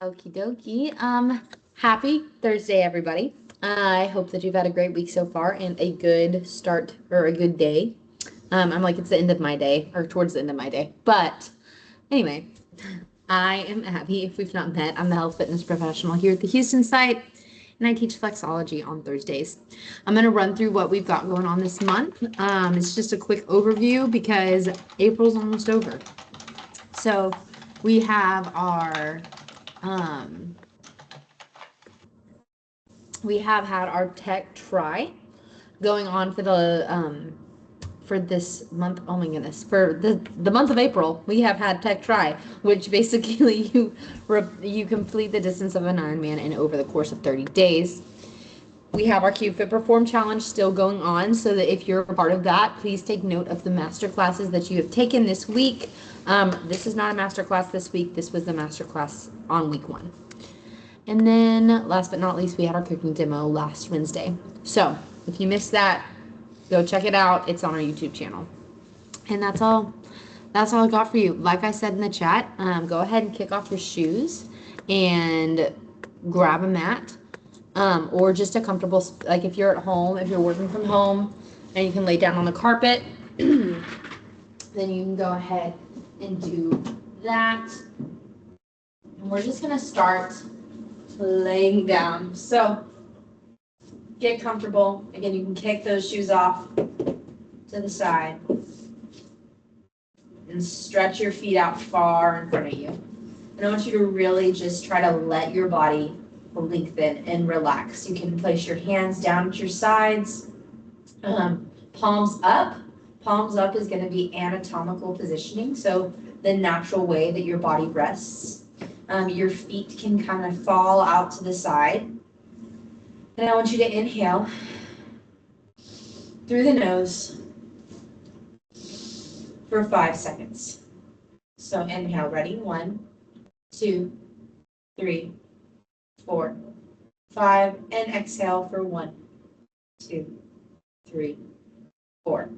Okie dokie. Happy Thursday, everybody. I hope that you've had a great week so far and a good start or a good day. I'm like, it's the end of my day or towards the end of my day. But anyway, I am Abby. If we've not met, I'm the health fitness professional here at the Houston site, and I teach Flexology on Thursdays. I'm going to run through what we've got going on this month. It's just a quick overview because April's almost over. So we have our um, we have had our tech try going on for this month. Oh my goodness, for the month of April, we have had tech try, which basically you complete the distance of an Ironman in over the course of 30 days. We have our Cube Fit Perform Challenge still going on, so that if you're a part of that, please take note of the master classes that you have taken this week. This is not a master class this week. This was the master class on week 1. And then last but not least, we had our cooking demo last Wednesday. So if you missed that, go check it out. It's on our YouTube channel. And that's all I got for you. Like I said in the chat, go ahead and kick off your shoes and grab a mat, or just a comfortable, like if you're at home, if you're working from home and you can lay down on the carpet, then you can go ahead and do that. And we're just going to start laying down. So get comfortable. Again, you can kick those shoes off to the side and stretch your feet out far in front of you. And I want you to really just try to let your body lengthen and relax. You can place your hands down at your sides, palms up. Palms up is going to be anatomical positioning, so the natural way that your body rests. Your feet can kind of fall out to the side. And I want you to inhale through the nose for 5 seconds. So inhale, ready? 1, 2, 3, 4, 5, and exhale for 1, 2, 3, 4,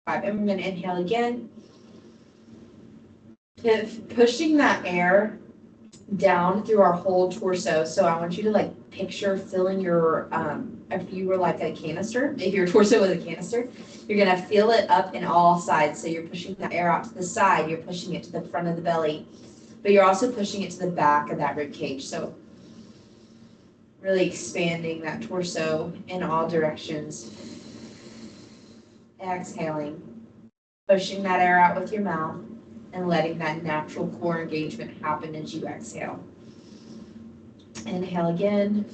5. And we're going to inhale again. Pushing that air down through our whole torso. So I want you to like picture filling your, if you were like a canister, if your torso was a canister, you're going to fill it up in all sides. So you're pushing the air out to the side, you're pushing it to the front of the belly, but you're also pushing it to the back of that rib cage. So really expanding that torso in all directions. Exhaling, pushing that air out with your mouth and letting that natural core engagement happen as you exhale. Inhale again.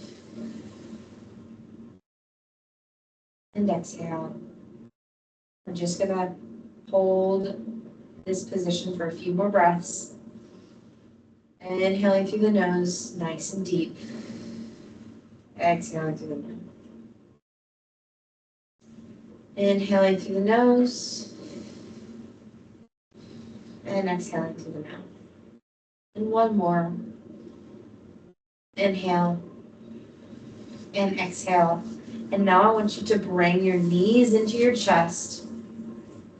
And exhale. We're just going to hold this position for a few more breaths. And inhaling through the nose, nice and deep. Exhaling through the nose. Inhaling through the nose. And exhaling through the mouth. And one more. Inhale. And exhale. And now I want you to bring your knees into your chest.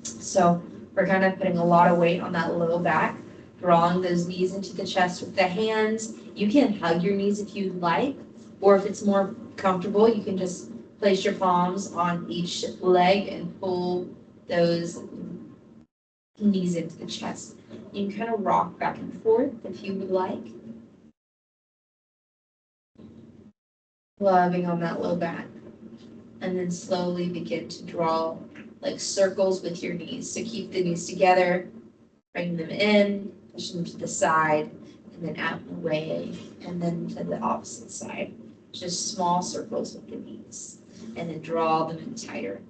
So we're kind of putting a lot of weight on that low back, drawing those knees into the chest with the hands. You can hug your knees if you'd like, or if it's more comfortable, you can just place your palms on each leg and pull those knees into the chest. You can kind of rock back and forth if you would like. Loving on that low back. And then slowly begin to draw like circles with your knees. So keep the knees together, bring them in, push them to the side, and then out and away, and then to the opposite side. Just small circles with the knees. And then draw them in tighter.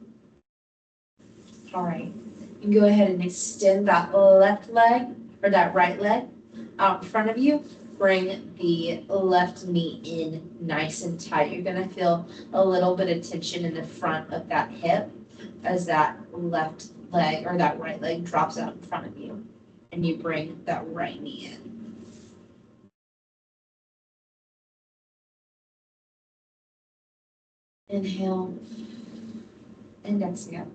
All right. You can go ahead and extend that left leg or that right leg out in front of you. Bring the left knee in nice and tight. You're going to feel a little bit of tension in the front of that hip as that left leg or that right leg drops out in front of you. And you bring that right knee in. Inhale and exhale.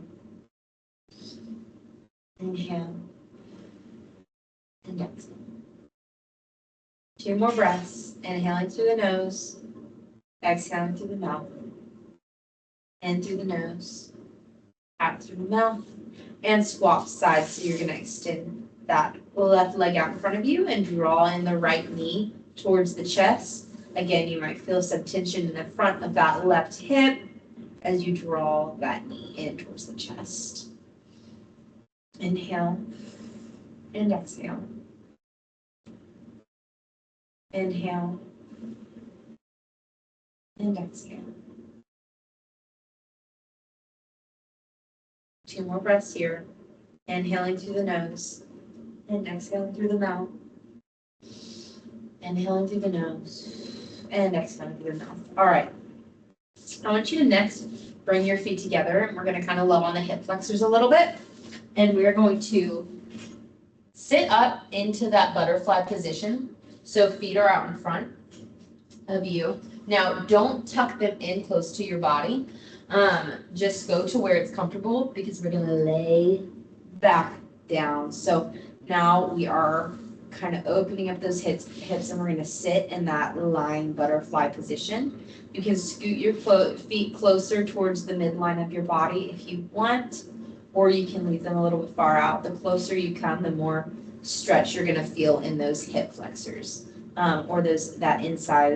Inhale and exhale. 2 more breaths. Inhaling through the nose, exhaling through the mouth. In through the nose, out through the mouth, and swap sides. So you're going to extend that left leg out in front of you and draw in the right knee towards the chest. Again, you might feel some tension in the front of that left hip as you draw that knee in towards the chest. Inhale and exhale. Inhale and exhale. 2 more breaths here. Inhaling through the nose and exhaling through the mouth. Inhaling through the nose and exhaling through the mouth. All right. I want you to next bring your feet together, and we're going to kind of love on the hip flexors a little bit. And we're going to sit up into that butterfly position. So feet are out in front of you. Now, don't tuck them in close to your body. Just go to where it's comfortable, because we're going to lay back down. So now we are kind of opening up those hips, and we're going to sit in that lying butterfly position. You can scoot your feet closer towards the midline of your body if you want, or you can leave them a little bit far out. The closer you come, the more stretch you're going to feel in those hip flexors, or the inside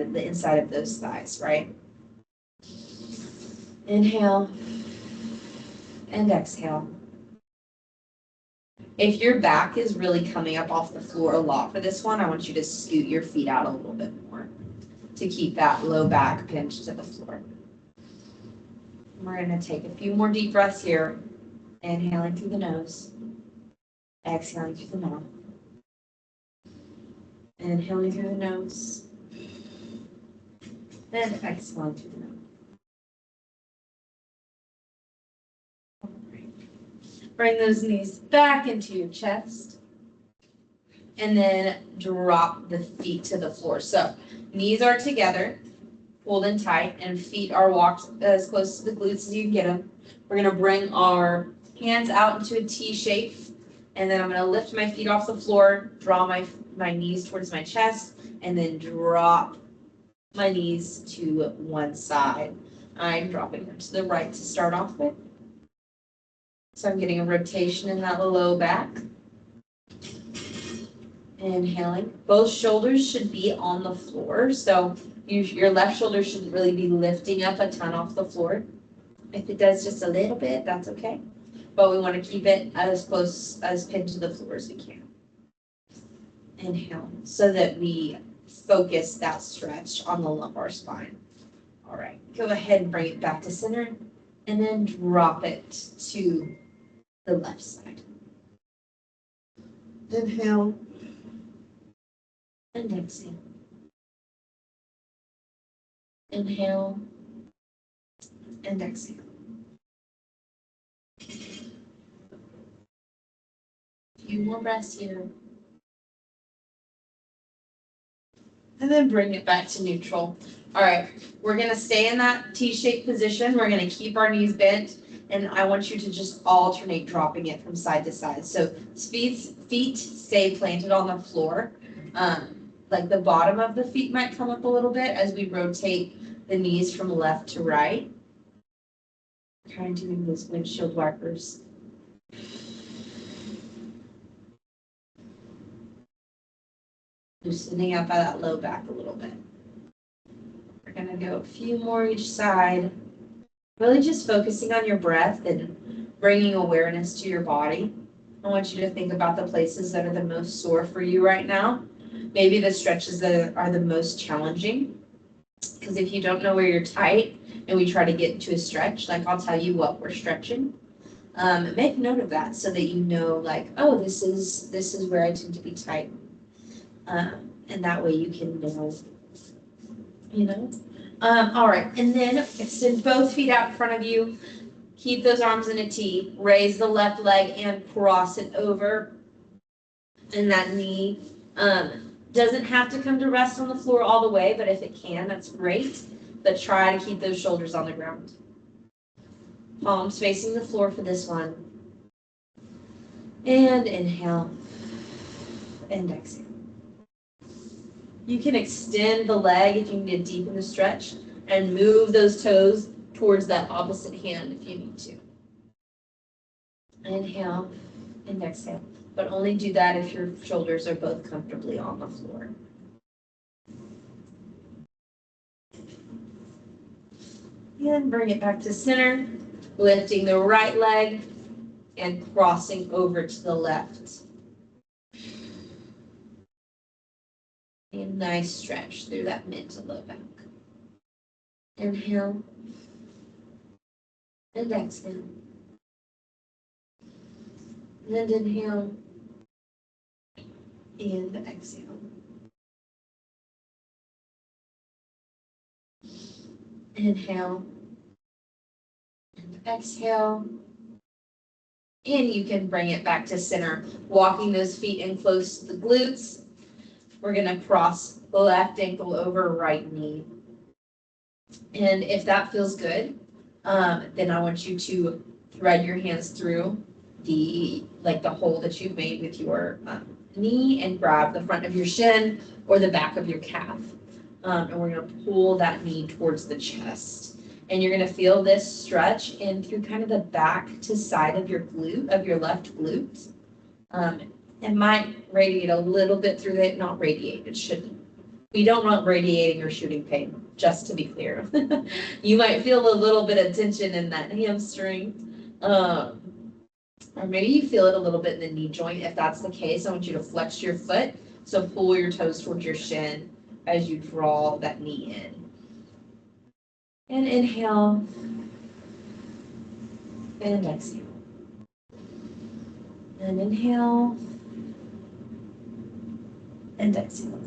of those thighs, right? Inhale and exhale. If your back is really coming up off the floor a lot for this one, I want you to scoot your feet out a little bit more to keep that low back pinched to the floor. We're going to take a few more deep breaths here. Inhaling through the nose, exhaling through the mouth. Inhaling through the nose, and exhaling through the mouth. Bring those knees back into your chest, and then drop the feet to the floor. So knees are together, pulled in tight, and feet are walked as close to the glutes as you can get them. We're going to bring our hands out into a T shape, and then I'm going to lift my feet off the floor, draw my knees towards my chest, and then drop my knees to one side. I'm dropping them to the right to start off with. So I'm getting a rotation in that low back. Inhaling. Both shoulders should be on the floor. So your left shoulder shouldn't really be lifting up a ton off the floor. If it does just a little bit, that's okay. But we want to keep it as close as pinned to the floor as we can. Inhale, so that we focus that stretch on the lumbar spine. All right, go ahead and bring it back to center, and then drop it to the left side. Inhale and exhale. Inhale and exhale. A few more breaths here. And then bring it back to neutral. All right, we're going to stay in that T-shaped position. We're going to keep our knees bent, and I want you to just alternate dropping it from side to side. So feet stay planted on the floor. Like the bottom of the feet might come up a little bit as we rotate the knees from left to right. Kind of doing those windshield wipers. Loosening up that low back a little bit. We're going to go a few more each side. Really just focusing on your breath and bringing awareness to your body. I want you to think about the places that are the most sore for you right now. Maybe the stretches that are the most challenging. Because if you don't know where you're tight and we try to get into a stretch, like I'll tell you what we're stretching. Make note of that so that you know, like, oh, this is where I tend to be tight. And that way you can know, all right, and then extend both feet out in front of you. Keep those arms in a T. Raise the left leg and cross it over. And that knee doesn't have to come to rest on the floor all the way, but if it can, that's great. But try to keep those shoulders on the ground. Palms facing the floor for this one. And inhale and exhale. You can extend the leg if you need to deepen the stretch and move those toes towards that opposite hand if you need to. Inhale and exhale, but only do that if your shoulders are both comfortably on the floor. And bring it back to center, lifting the right leg and crossing over to the left. A nice stretch through that mid to low back. Inhale and exhale. And inhale and exhale. Inhale and exhale. And you can bring it back to center, walking those feet in close to the glutes. We're going to cross the left ankle over right knee. And if that feels good, then I want you to thread your hands through the hole that you've made with your knee and grab the front of your shin or the back of your calf. And we're going to pull that knee towards the chest. And you're going to feel this stretch in through kind of the back to side of your glute, of your left glute. It might radiate a little bit through it, not radiate. It shouldn't. We don't want radiating or shooting pain, just to be clear. You might feel a little bit of tension in that hamstring. Or maybe you feel it a little bit in the knee joint. If that's the case, I want you to flex your foot. So pull your toes towards your shin as you draw that knee in. And inhale. And exhale. And inhale. And exhale.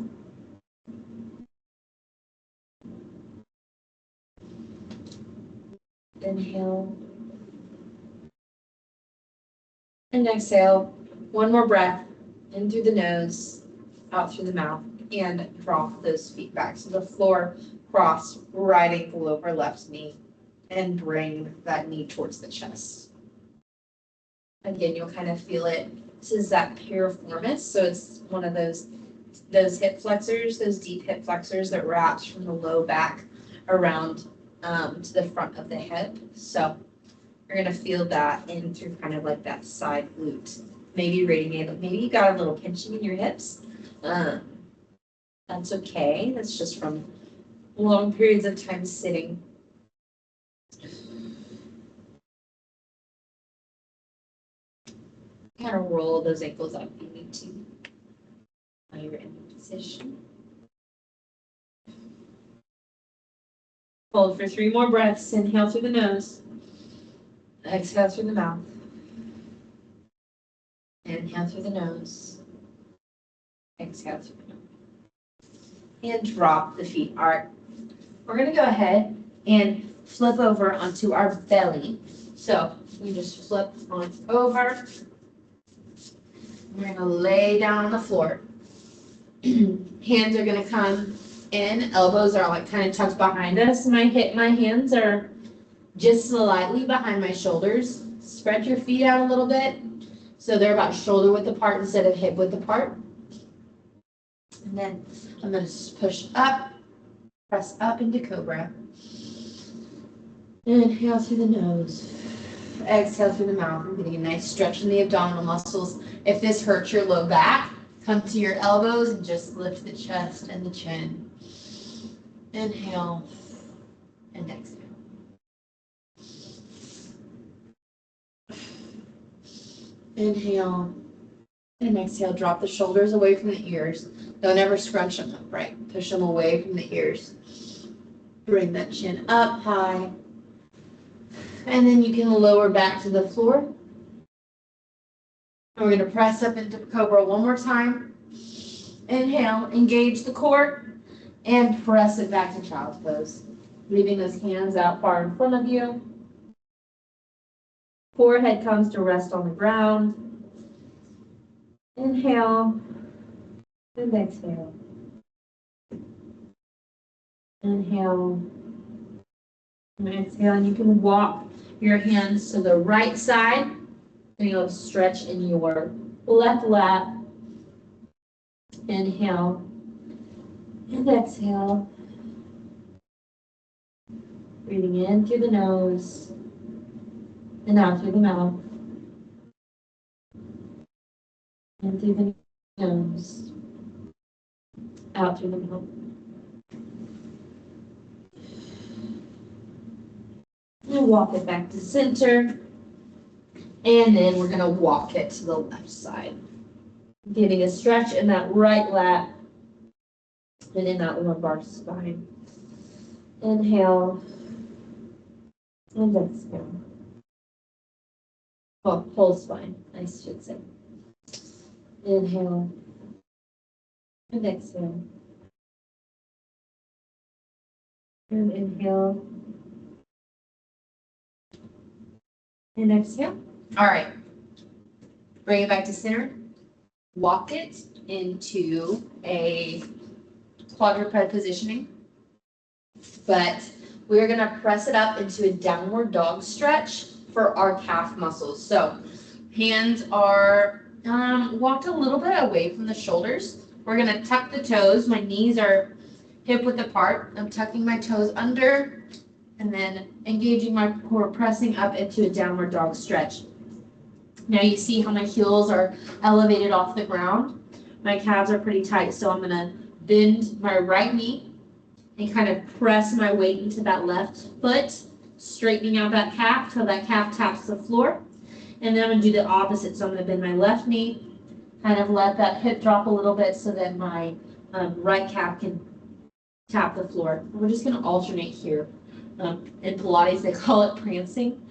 Inhale. And exhale. One more breath. In through the nose, out through the mouth, and drop those feet back. So the floor, cross right ankle over left knee, and bring that knee towards the chest. Again, you'll kind of feel it. This is that piriformis, so it's one of those hip flexors, those deep hip flexors that wraps from the low back around to the front of the hip. So you're going to feel that in through kind of like that side glute. Maybe radiate, maybe you got a little pinching in your hips. That's okay. That's just from long periods of time sitting. Kind of roll those ankles up if you need to while you're in the position. Hold for 3 more breaths. Inhale through the nose. Exhale through the mouth. Inhale through the nose. Exhale through the mouth. And drop the feet. All right. We're going to go ahead and flip over onto our belly. So we just flip on over. We're going to lay down on the floor. Hands are going to come in. Elbows are like kind of tucked behind us. My hands are just slightly behind my shoulders. Spread your feet out a little bit so they're about shoulder width apart instead of hip width apart. And then I'm going to push up, press up into cobra. Inhale through the nose. Exhale through the mouth. I'm getting a nice stretch in the abdominal muscles. If this hurts your low back, come to your elbows and just lift the chest and the chin. Inhale and exhale. Inhale and exhale. Drop the shoulders away from the ears. Don't ever scrunch them up, right? Push them away from the ears. Bring that chin up high. And then you can lower back to the floor. And we're going to press up into cobra one more time. Inhale, engage the core, and press it back to child's pose. Leaving those hands out far in front of you. Forehead comes to rest on the ground. Inhale and exhale. Inhale and exhale. And you can walk your hands to the right side. And you'll stretch in your left lat. Inhale And exhale. Breathing in through the nose and out through the mouth. In through the nose, out through the mouth. And walk it back to center. And then we're going to walk it to the left side. Getting a stretch in that right lat and in that lumbar spine. Inhale and exhale. Oh, whole spine, I should say. Inhale and exhale. And inhale and exhale. All right. Bring it back to center. Walk it into a quadruped positioning. But we're going to press it up into a downward dog stretch for our calf muscles. So hands are walked a little bit away from the shoulders. We're going to tuck the toes. My knees are hip width apart. I'm tucking my toes under and then engaging my core, pressing up into a downward dog stretch. Now you see how my heels are elevated off the ground. My calves are pretty tight, so I'm going to bend my right knee and kind of press my weight into that left foot, straightening out that calf till that calf taps the floor. And then I'm going to do the opposite. So I'm going to bend my left knee, kind of let that hip drop a little bit so that my right calf can tap the floor. We're just going to alternate here. In Pilates, they call it prancing.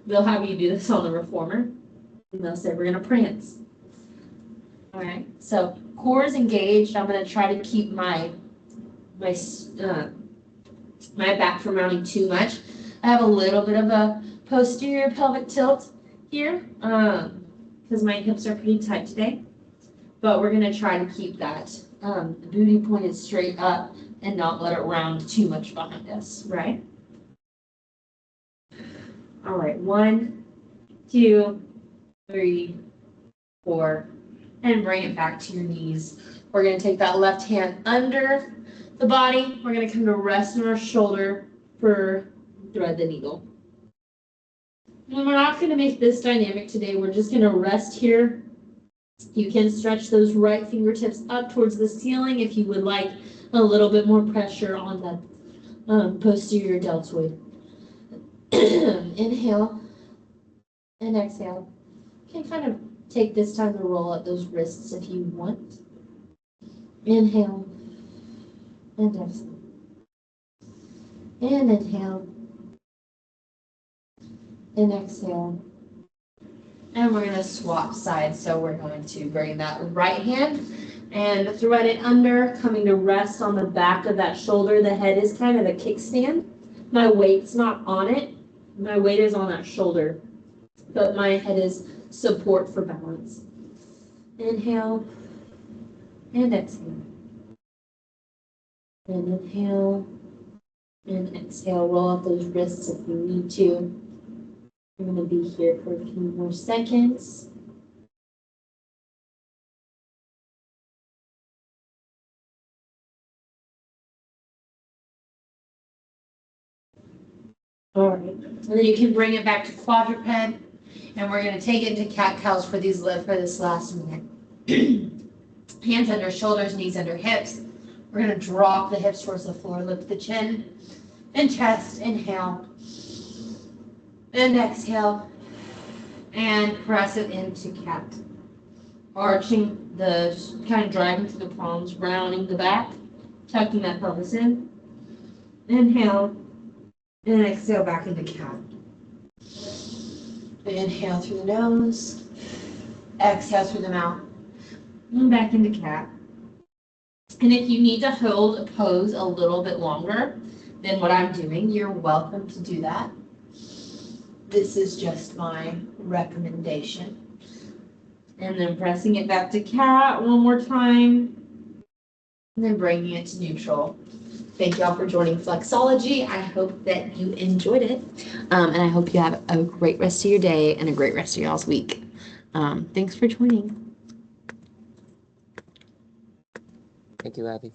They'll have you do this on the reformer. And they'll say, we're going to prance. All right, so core is engaged. I'm going to try to keep my back from rounding too much. I have a little bit of a posterior pelvic tilt here because my hips are pretty tight today. But we're going to try to keep that booty pointed straight up and not let it round too much behind us, right? All right, 1, 2, 3, 4, and bring it back to your knees. We're going to take that left hand under the body. We're going to come to rest on our shoulder for thread the needle. And we're not going to make this dynamic today. We're just going to rest here. You can stretch those right fingertips up towards the ceiling if you would like a little bit more pressure on the posterior deltoid. Inhale and exhale. You can kind of take this time to roll up those wrists if you want. Inhale and exhale. And inhale and exhale. And we're going to swap sides. So we're going to bring that right hand and thread it under, coming to rest on the back of that shoulder. The head is kind of a kickstand. My weight's not on it. My weight is on that shoulder, but my head is support for balance. Inhale and exhale. And inhale and exhale. Roll up those wrists if you need to. I'm going to be here for a few more seconds. All right, and then you can bring it back to quadruped, and we're going to take it into cat-cows for this last minute. Hands under shoulders, knees under hips. We're going to drop the hips towards the floor, lift the chin and chest. Inhale and exhale, and press it into cat. Arching kind of driving through the palms, rounding the back, tucking that pelvis in. Inhale. And exhale back into cat. Inhale through the nose. Exhale through the mouth. And back into cat. And if you need to hold a pose a little bit longer than what I'm doing, you're welcome to do that. This is just my recommendation. And then pressing it back to cat one more time. And then bringing it to neutral. Thank y'all for joining Flexology. I hope that you enjoyed it. And I hope you have a great rest of your day and a great rest of y'all's week. Thanks for joining. Thank you, Abby.